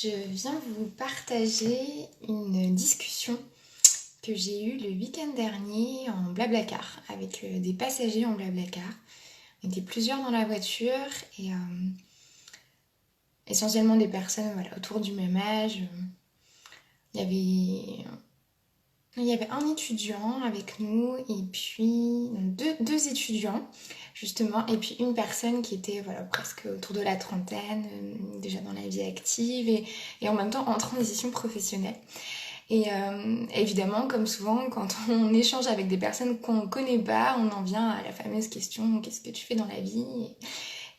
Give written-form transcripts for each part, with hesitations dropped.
Je viens vous partager une discussion que j'ai eue le week-end dernier en Blablacar avec des passagers en Blablacar. On était plusieurs dans la voiture et essentiellement des personnes autour du même âge. Il y avait un étudiant avec nous et puis deux étudiants justement et puis une personne qui était presque autour de la trentaine, déjà dans la vie active et en même temps en transition professionnelle. Et évidemment, comme souvent, quand on échange avec des personnes qu'on ne connaît pas, on en vient à la fameuse question: qu'est-ce que tu fais dans la vie?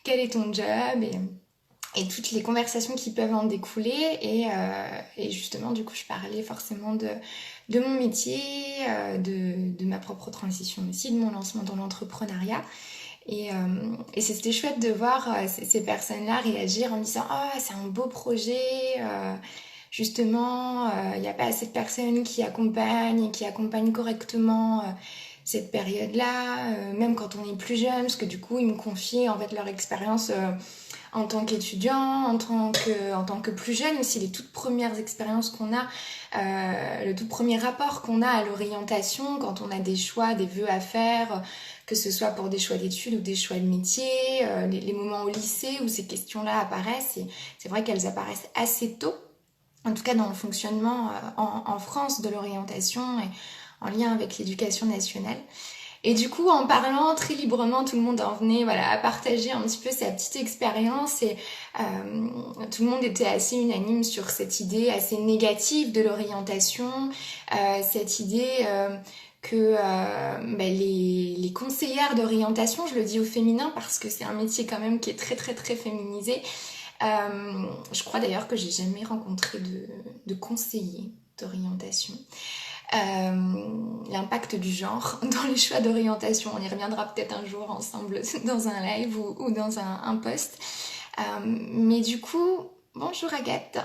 Quel est ton job? Et toutes les conversations qui peuvent en découler. Et justement, du coup, je parlais forcément de mon métier, de ma propre transition aussi, de mon lancement dans l'entrepreneuriat. Et c'était chouette de voir ces personnes-là réagir en me disant: «Ah, c'est un beau projet, justement, il n'y a pas assez de personnes qui accompagnent correctement cette période-là, même quand on est plus jeune», parce que du coup, ils me confiaient en fait leur expérience en tant qu'étudiant, en tant que plus jeune aussi, les toutes premières expériences qu'on a, le tout premier rapport qu'on a à l'orientation quand on a des choix, des vœux à faire, que ce soit pour des choix d'études ou des choix de métier, les moments au lycée où ces questions-là apparaissent, et c'est vrai qu'elles apparaissent assez tôt, en tout cas dans le fonctionnement en France de l'orientation et en lien avec l'éducation nationale. Et du coup, en parlant très librement, tout le monde en venait à partager un petit peu sa petite expérience et tout le monde était assez unanime sur cette idée assez négative de l'orientation, cette idée que les conseillères d'orientation, je le dis au féminin parce que c'est un métier quand même qui est très très très féminisé. Je crois d'ailleurs que j'ai jamais rencontré de conseiller d'orientation. L'impact du genre dans les choix d'orientation. On y reviendra peut-être un jour ensemble dans un live ou dans un post. Mais du coup, bonjour Agathe.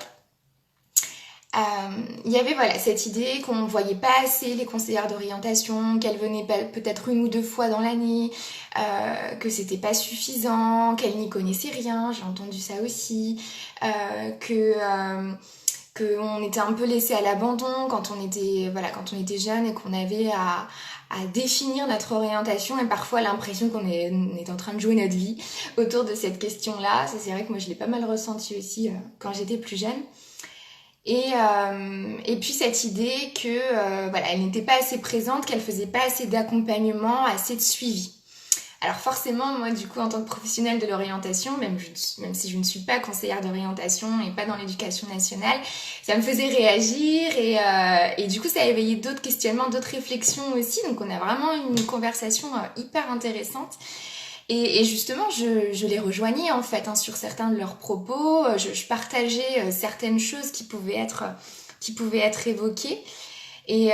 Il y avait cette idée qu'on ne voyait pas assez les conseillères d'orientation, qu'elles venaient peut-être une ou deux fois dans l'année, que c'était pas suffisant, qu'elles n'y connaissaient rien, j'ai entendu ça aussi, qu'on était un peu laissé à l'abandon quand on était jeune et qu'on avait à définir notre orientation et parfois l'impression qu'on est en train de jouer notre vie autour de cette question-là. Ça, c'est vrai que moi je l'ai pas mal ressenti aussi quand j'étais plus jeune. Et puis cette idée que elle n'était pas assez présente, qu'elle faisait pas assez d'accompagnement, assez de suivi. Alors forcément, moi du coup en tant que professionnelle de l'orientation, même si je ne suis pas conseillère d'orientation et pas dans l'éducation nationale, ça me faisait réagir et du coup ça a éveillé d'autres questionnements, d'autres réflexions aussi. Donc on a vraiment une conversation hyper intéressante. Et justement, je les rejoignais en fait sur certains de leurs propos. Je partageais certaines choses qui pouvaient être évoquées. Et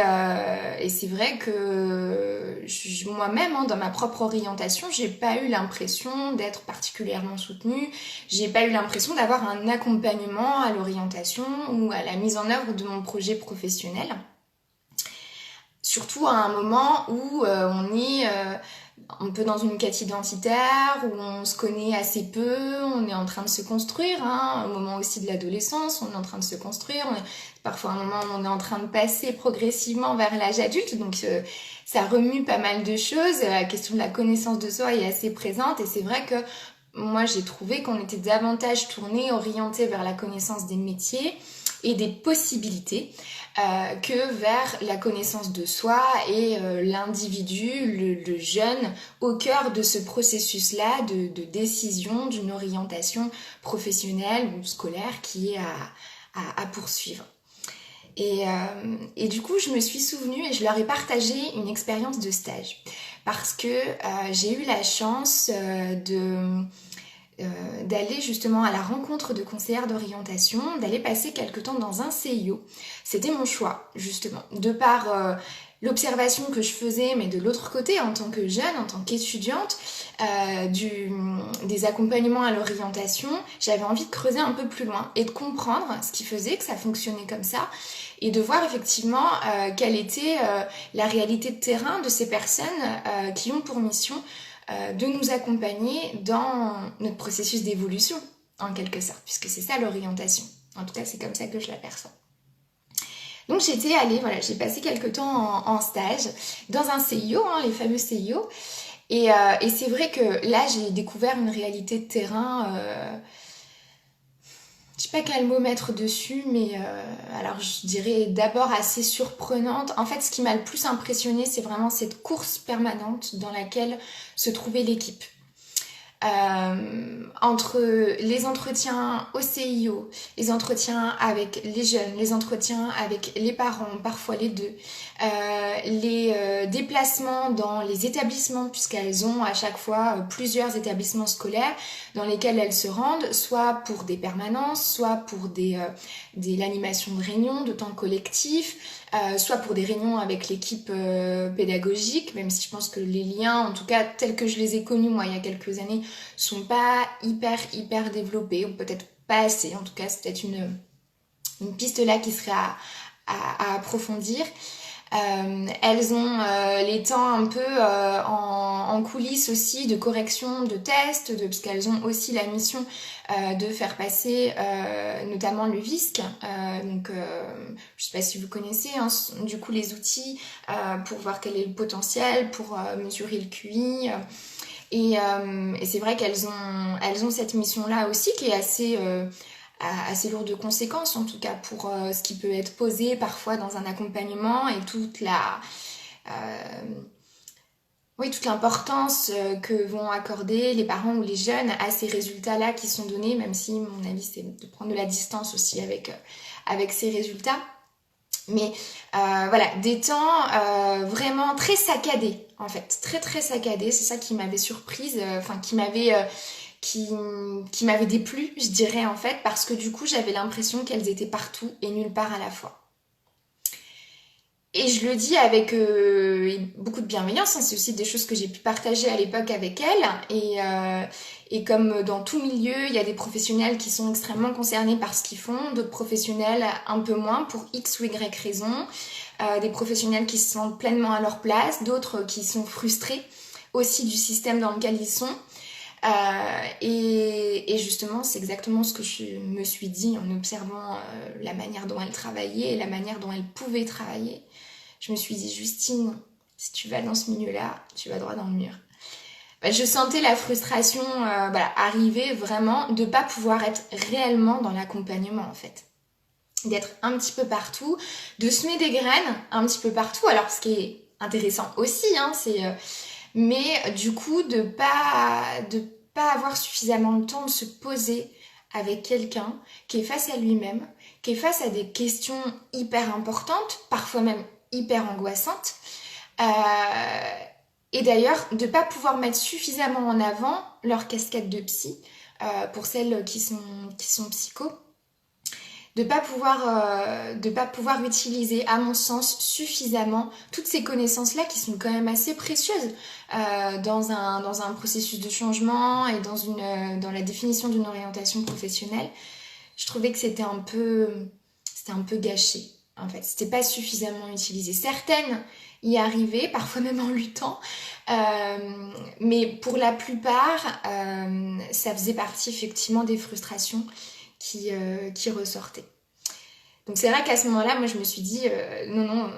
c'est vrai que moi-même, dans ma propre orientation, j'ai pas eu l'impression d'être particulièrement soutenue. J'ai pas eu l'impression d'avoir un accompagnement à l'orientation ou à la mise en œuvre de mon projet professionnel. Surtout à un moment où on est un peu dans une quête identitaire, où on se connaît assez peu, on est en train de se construire, au moment aussi de l'adolescence, on est en train de se construire, parfois un moment où on est en train de passer progressivement vers l'âge adulte, donc ça remue pas mal de choses, la question de la connaissance de soi est assez présente, et c'est vrai que moi j'ai trouvé qu'on était davantage orienté vers la connaissance des métiers et des possibilités, que vers la connaissance de soi et l'individu, le jeune, au cœur de ce processus-là de décision d'une orientation professionnelle ou scolaire qui est à poursuivre. Et du coup, je me suis souvenue et je leur ai partagé une expérience de stage parce que j'ai eu la chance d'aller justement à la rencontre de conseillères d'orientation, d'aller passer quelque temps dans un CIO. C'était mon choix, justement, de par l'observation que je faisais, mais de l'autre côté, en tant que jeune, en tant qu'étudiante, des accompagnements à l'orientation, j'avais envie de creuser un peu plus loin et de comprendre ce qui faisait que ça fonctionnait comme ça et de voir effectivement quelle était la réalité de terrain de ces personnes qui ont pour mission de nous accompagner dans notre processus d'évolution, en quelque sorte, puisque c'est ça l'orientation. En tout cas, c'est comme ça que je l'aperçois. Donc j'étais allée, voilà, j'ai passé quelques temps en stage dans un CIO, hein, les fameux CIO. Et c'est vrai que là, j'ai découvert une réalité de terrain. Je sais pas quel mot mettre dessus, mais alors je dirais d'abord assez surprenante. En fait, ce qui m'a le plus impressionné, c'est vraiment cette course permanente dans laquelle se trouvait l'équipe. Entre les entretiens au CIO, les entretiens avec les jeunes, les entretiens avec les parents, parfois les deux, les déplacements dans les établissements, puisqu'elles ont à chaque fois plusieurs établissements scolaires dans lesquels elles se rendent, soit pour des permanences, soit pour l'animation de réunions, de temps collectifs, soit pour des réunions avec l'équipe pédagogique, même si je pense que les liens, en tout cas tels que je les ai connus moi il y a quelques années, sont pas hyper développés, ou peut-être pas assez. En tout cas, c'est peut-être une piste là qui serait à approfondir. Elles ont les temps un peu en coulisses aussi de correction de tests, parce qu'elles ont aussi la mission de faire passer notamment le VISC. Donc, je sais pas si vous connaissez, hein, du coup les outils pour voir quel est le potentiel, pour mesurer le QI. Et c'est vrai qu'elles ont cette mission-là aussi qui est assez lourde de conséquences, en tout cas pour ce qui peut être posé parfois dans un accompagnement et toute l'importance que vont accorder les parents ou les jeunes à ces résultats-là qui sont donnés, même si mon avis c'est de prendre de la distance aussi avec ces résultats. Mais voilà, des temps vraiment très saccadés, en fait, très saccadés. C'est ça qui m'avait surprise, enfin qui m'avait déplu, je dirais en fait, parce que du coup j'avais l'impression qu'elles étaient partout et nulle part à la fois. Et je le dis avec beaucoup de bienveillance, hein, c'est aussi des choses que j'ai pu partager à l'époque avec elles. Et comme dans tout milieu, il y a des professionnels qui sont extrêmement concernés par ce qu'ils font, d'autres professionnels un peu moins pour X ou Y raison, des professionnels qui se sentent pleinement à leur place, d'autres qui sont frustrés aussi du système dans lequel ils sont. Et justement, c'est exactement ce que je me suis dit en observant la manière dont elles travaillaient et la manière dont elles pouvaient travailler. Je me suis dit, Justine, si tu vas dans ce milieu-là, tu vas droit dans le mur. Je sentais la frustration arriver vraiment de ne pas pouvoir être réellement dans l'accompagnement en fait. D'être un petit peu partout, de semer des graines un petit peu partout. Alors ce qui est intéressant aussi, hein, mais du coup de pas avoir suffisamment le temps de se poser avec quelqu'un qui est face à lui-même, qui est face à des questions hyper importantes, parfois même hyper angoissantes. Et d'ailleurs, de ne pas pouvoir mettre suffisamment en avant leur casquette de psy, pour celles qui sont psycho, de pas pouvoir utiliser, à mon sens, suffisamment toutes ces connaissances-là qui sont quand même assez précieuses dans un processus de changement et dans la définition d'une orientation professionnelle. Je trouvais que c'était un peu gâché. En fait, c'était pas suffisamment utilisé. Certaines y arrivaient, parfois même en luttant, mais pour la plupart, ça faisait partie effectivement des frustrations qui ressortaient. Donc c'est vrai qu'à ce moment-là, moi je me suis dit non,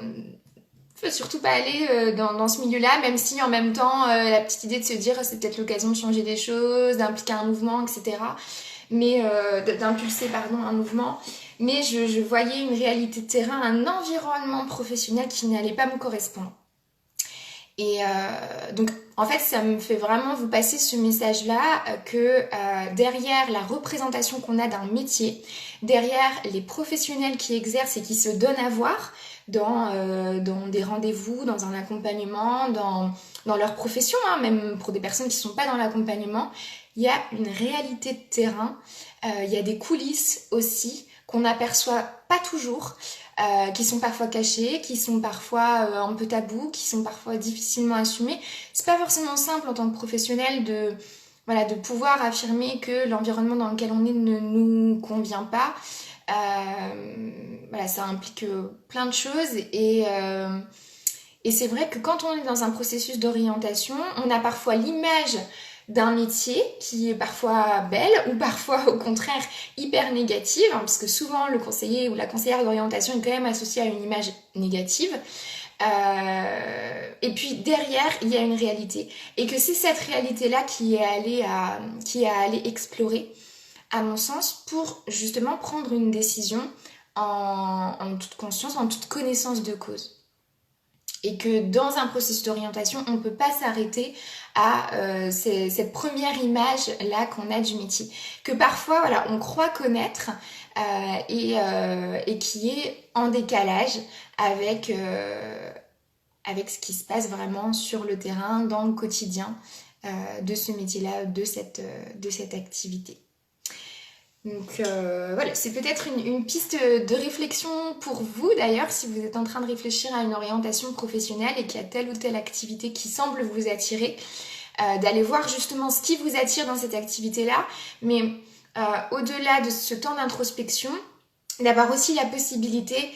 faut surtout pas aller dans ce milieu-là, même si en même temps la petite idée de se dire c'est peut-être l'occasion de changer des choses, d'impliquer un mouvement, etc. Mais d'impulser un mouvement. Mais je voyais une réalité de terrain, un environnement professionnel qui n'allait pas me correspondre. Et donc, en fait, ça me fait vraiment vous passer ce message-là que derrière la représentation qu'on a d'un métier, derrière les professionnels qui exercent et qui se donnent à voir dans des rendez-vous, dans un accompagnement, dans leur profession, hein, même pour des personnes qui ne sont pas dans l'accompagnement, il y a une réalité de terrain, il y a des coulisses aussi qu'on n'aperçoit pas toujours, qui sont parfois cachés, qui sont parfois un peu tabous, qui sont parfois difficilement assumés. C'est pas forcément simple en tant que professionnel de pouvoir affirmer que l'environnement dans lequel on est ne nous convient pas. Ça implique plein de choses et c'est vrai que quand on est dans un processus d'orientation, on a parfois l'image d'un métier qui est parfois belle ou parfois au contraire hyper négative, hein, parce que souvent le conseiller ou la conseillère d'orientation est quand même associée à une image négative. Et puis derrière, il y a une réalité. Et que c'est cette réalité-là qui est à aller explorer, à mon sens, pour justement prendre une décision en toute conscience, en toute connaissance de cause. Et que dans un processus d'orientation, on ne peut pas s'arrêter à cette première image-là qu'on a du métier. Que parfois, voilà, on croit connaître et qui est en décalage avec, avec ce qui se passe vraiment sur le terrain, dans le quotidien de ce métier-là, de cette activité. Donc voilà, c'est peut-être une piste de réflexion pour vous d'ailleurs, si vous êtes en train de réfléchir à une orientation professionnelle et qu'il y a telle ou telle activité qui semble vous attirer, d'aller voir justement ce qui vous attire dans cette activité-là, mais au-delà de ce temps d'introspection, d'avoir aussi la possibilité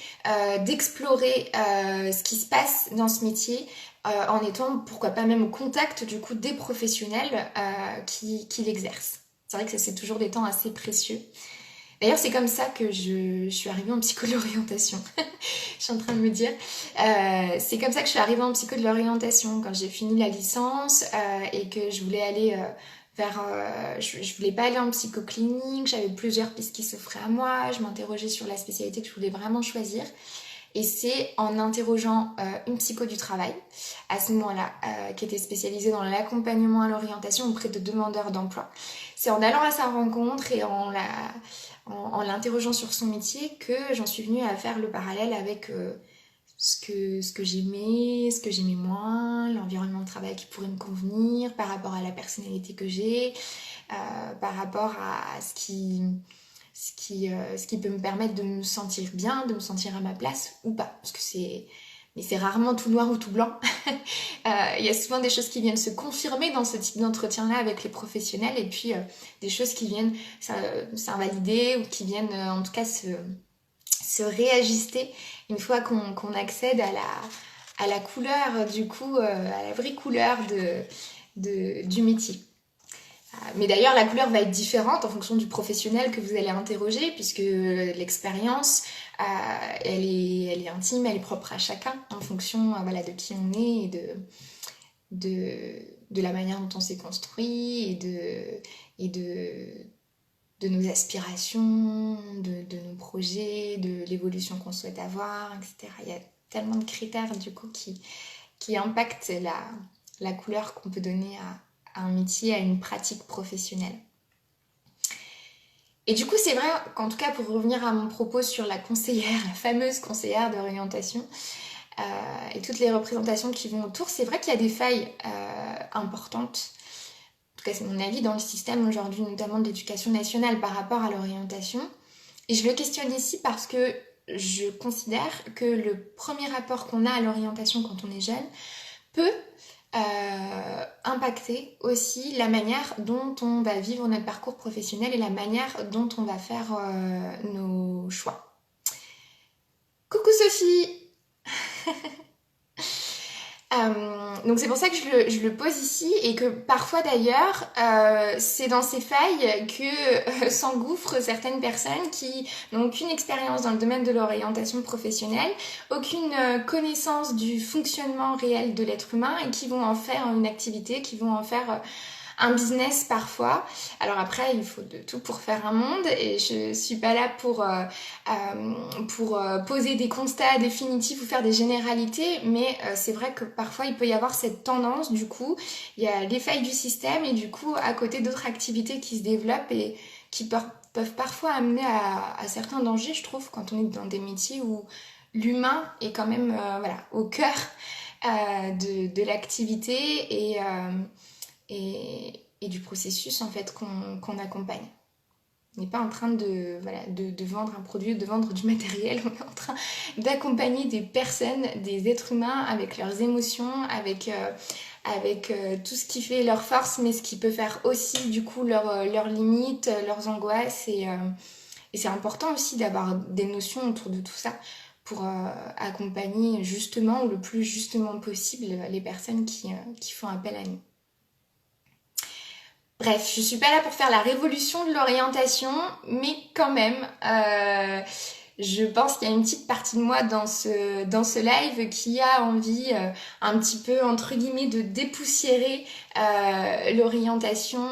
d'explorer ce qui se passe dans ce métier en étant, pourquoi pas même au contact du coup des professionnels qui l'exercent. C'est vrai que ça, c'est toujours des temps assez précieux. D'ailleurs, c'est comme ça que je suis arrivée en psycho de l'orientation. Je suis en train de me dire. C'est comme ça que je suis arrivée en psycho de l'orientation, quand j'ai fini la licence et que je voulais aller vers... je voulais pas aller en psychoclinique, j'avais plusieurs pistes qui s'offraient à moi, je m'interrogeais sur la spécialité que je voulais vraiment choisir. Et c'est en interrogeant une psycho du travail, à ce moment-là, qui était spécialisée dans l'accompagnement à l'orientation auprès de demandeurs d'emploi. C'est en allant à sa rencontre et en l'interrogeant sur son métier que j'en suis venue à faire le parallèle avec ce que j'aimais moins, l'environnement de travail qui pourrait me convenir, par rapport à la personnalité que j'ai, par rapport à ce qui peut me permettre de me sentir bien, de me sentir à ma place ou pas. Parce que mais c'est rarement tout noir ou tout blanc. Il y a souvent des choses qui viennent se confirmer dans ce type d'entretien-là avec les professionnels et puis des choses qui viennent s'invalider ou qui viennent en tout cas se réajuster une fois qu'on accède à la couleur, du coup, à la vraie couleur du métier. Mais d'ailleurs, la couleur va être différente en fonction du professionnel que vous allez interroger, puisque l'expérience, elle est intime, elle est propre à chacun, en fonction voilà, de qui on est et de la manière dont on s'est construit et de nos aspirations, de nos projets, de l'évolution qu'on souhaite avoir, etc. Il y a tellement de critères du coup qui impactent la couleur qu'on peut donner à un métier, à une pratique professionnelle. Et du coup, c'est vrai qu'en tout cas, pour revenir à mon propos sur la conseillère, la fameuse conseillère d'orientation, et toutes les représentations qui vont autour, c'est vrai qu'il y a des failles importantes. En tout cas, c'est mon avis dans le système aujourd'hui, notamment de l'éducation nationale par rapport à l'orientation. Et je le questionne ici parce que je considère que le premier rapport qu'on a à l'orientation quand on est jeune peut impacter aussi la manière dont on va vivre notre parcours professionnel et la manière dont on va faire nos choix. Coucou Sophie. Donc c'est pour ça que je le pose ici et que parfois d'ailleurs c'est dans ces failles que s'engouffrent certaines personnes qui n'ont aucune expérience dans le domaine de l'orientation professionnelle, aucune connaissance du fonctionnement réel de l'être humain et qui vont en faire une activité, qui vont en faire un business parfois. Alors après, il faut de tout pour faire un monde et je suis pas là pour poser des constats définitifs ou faire des généralités, mais c'est vrai que parfois il peut y avoir cette tendance, du coup, il y a les failles du système et du coup, à côté d'autres activités qui se développent et qui peuvent parfois amener à certains dangers, je trouve, quand on est dans des métiers où l'humain est quand même voilà, au cœur de l'activité et du processus en fait qu'on accompagne. On n'est pas en train de vendre un produit, de vendre du matériel, on est en train d'accompagner des personnes, des êtres humains avec leurs émotions, avec tout ce qui fait leur force, mais ce qui peut faire aussi du coup leurs limites, leurs angoisses. Et c'est important aussi d'avoir des notions autour de tout ça pour accompagner justement ou le plus justement possible les personnes qui font appel à nous. Bref, je suis pas là pour faire la révolution de l'orientation, mais quand même, je pense qu'il y a une petite partie de moi dans ce live qui a envie un petit peu, entre guillemets, de dépoussiérer l'orientation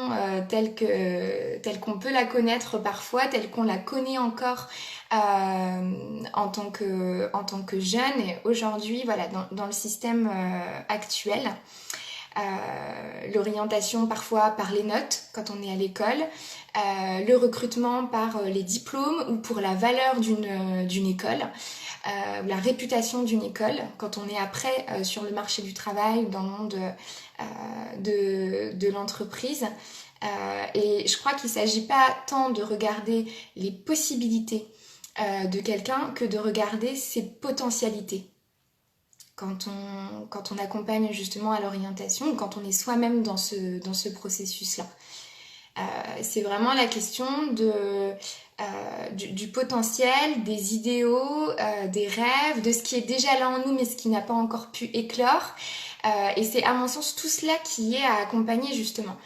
telle qu'on peut la connaître parfois, telle qu'on la connaît encore en tant que jeune. Et aujourd'hui, voilà, dans le système actuel. L'orientation parfois par les notes quand on est à l'école, le recrutement par les diplômes ou pour la valeur d'une école, la réputation d'une école quand on est après sur le marché du travail ou dans le monde de l'entreprise. Et je crois qu'il ne s'agit pas tant de regarder les possibilités de quelqu'un que de regarder ses potentialités. Quand on accompagne justement à l'orientation ou quand on est soi-même dans ce processus-là. C'est vraiment la question du potentiel, des idéaux, des rêves, de ce qui est déjà là en nous mais ce qui n'a pas encore pu éclore. Et c'est à mon sens tout cela qui est à accompagner justement,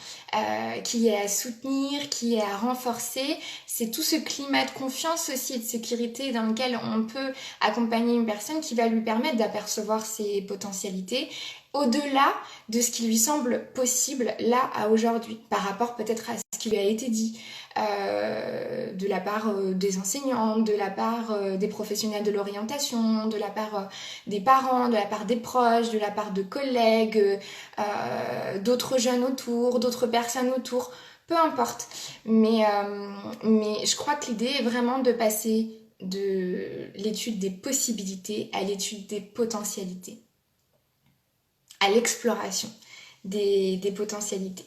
qui est à soutenir, qui est à renforcer. C'est tout ce climat de confiance aussi et de sécurité dans lequel on peut accompagner une personne qui va lui permettre d'apercevoir ses potentialités au-delà de ce qui lui semble possible là à aujourd'hui, par rapport peut-être à ce qui lui a été dit, de la part des enseignants, de la part des professionnels de l'orientation, de la part des parents, de la part des proches, de la part de collègues, d'autres jeunes autour, d'autres personnes autour, peu importe. Mais je crois que l'idée est vraiment de passer de l'étude des possibilités à l'étude des potentialités, à l'exploration des potentialités.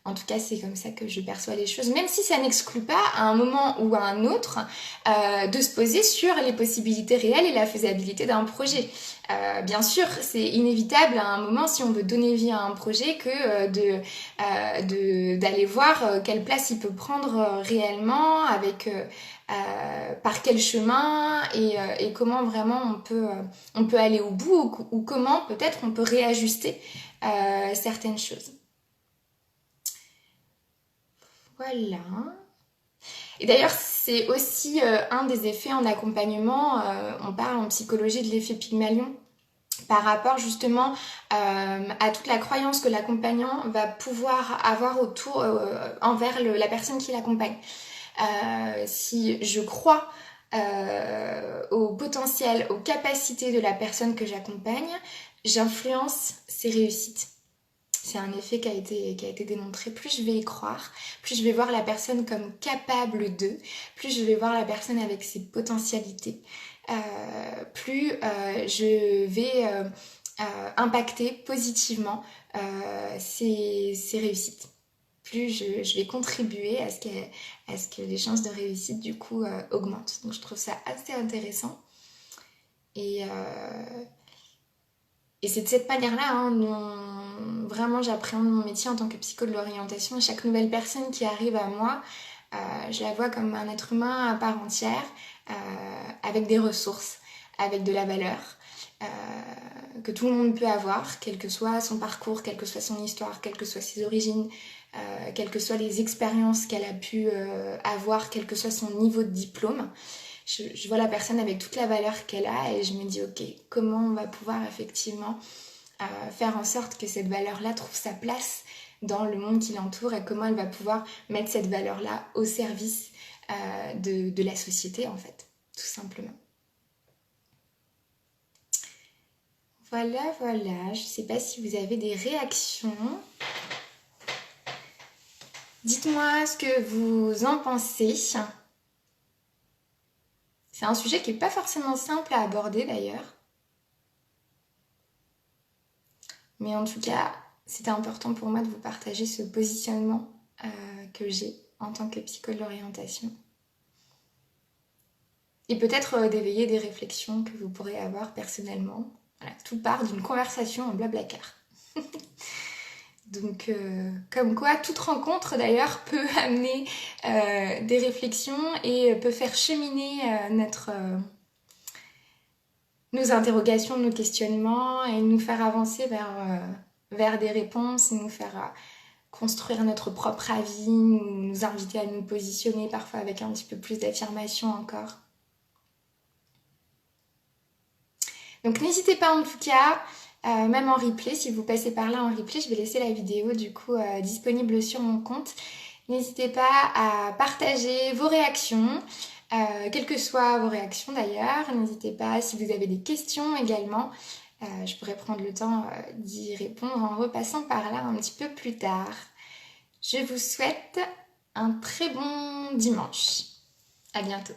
En tout cas, c'est comme ça que je perçois les choses, même si ça n'exclut pas à un moment ou à un autre de se poser sur les possibilités réelles et la faisabilité d'un projet. Bien sûr, c'est inévitable à un moment, si on veut donner vie à un projet, que d'aller voir quelle place il peut prendre réellement, avec par quel chemin et comment vraiment on peut aller au bout ou comment peut-être on peut réajuster certaines choses. Voilà. Et d'ailleurs, c'est aussi un des effets en accompagnement. On parle en psychologie de l'effet Pygmalion par rapport justement à toute la croyance que l'accompagnant va pouvoir avoir autour envers la personne qui l'accompagne. Si je crois au potentiel, aux capacités de la personne que j'accompagne, j'influence ses réussites. C'est un effet qui a été démontré. Plus je vais y croire, plus je vais voir la personne comme capable de, plus je vais voir la personne avec ses potentialités, plus je vais impacter positivement ses réussites. Plus je vais contribuer à ce que les chances de réussite du coup augmentent. Donc je trouve ça assez intéressant. Et c'est de cette manière-là, hein, vraiment j'appréhende mon métier en tant que psycho de l'orientation. Chaque nouvelle personne qui arrive à moi, je la vois comme un être humain à part entière, avec des ressources, avec de la valeur, que tout le monde peut avoir, quel que soit son parcours, quelle que soit son histoire, quelles que soient ses origines, quelles que soient les expériences qu'elle a pu avoir, quel que soit son niveau de diplôme. Je vois la personne avec toute la valeur qu'elle a et je me dis ok, comment on va pouvoir effectivement faire en sorte que cette valeur-là trouve sa place dans le monde qui l'entoure et comment elle va pouvoir mettre cette valeur-là au service de la société en fait, tout simplement. Voilà, je ne sais pas si vous avez des réactions. Dites-moi ce que vous en pensez. C'est un sujet qui n'est pas forcément simple à aborder d'ailleurs. Mais en tout cas, c'était important pour moi de vous partager ce positionnement que j'ai en tant que psycho de l'orientation. Et peut-être d'éveiller des réflexions que vous pourrez avoir personnellement. Voilà, tout part d'une conversation en blablacar. Donc, comme quoi, toute rencontre d'ailleurs peut amener des réflexions et peut faire cheminer nos interrogations, nos questionnements et nous faire avancer vers des réponses, et nous faire construire notre propre avis, nous inviter à nous positionner parfois avec un petit peu plus d'affirmation encore. Donc n'hésitez pas en tout cas, même en replay, si vous passez par là en replay, je vais laisser la vidéo du coup disponible sur mon compte. N'hésitez pas à partager vos réactions, quelles que soient vos réactions d'ailleurs. N'hésitez pas si vous avez des questions également. Je pourrais prendre le temps d'y répondre en repassant par là un petit peu plus tard. Je vous souhaite un très bon dimanche. À bientôt.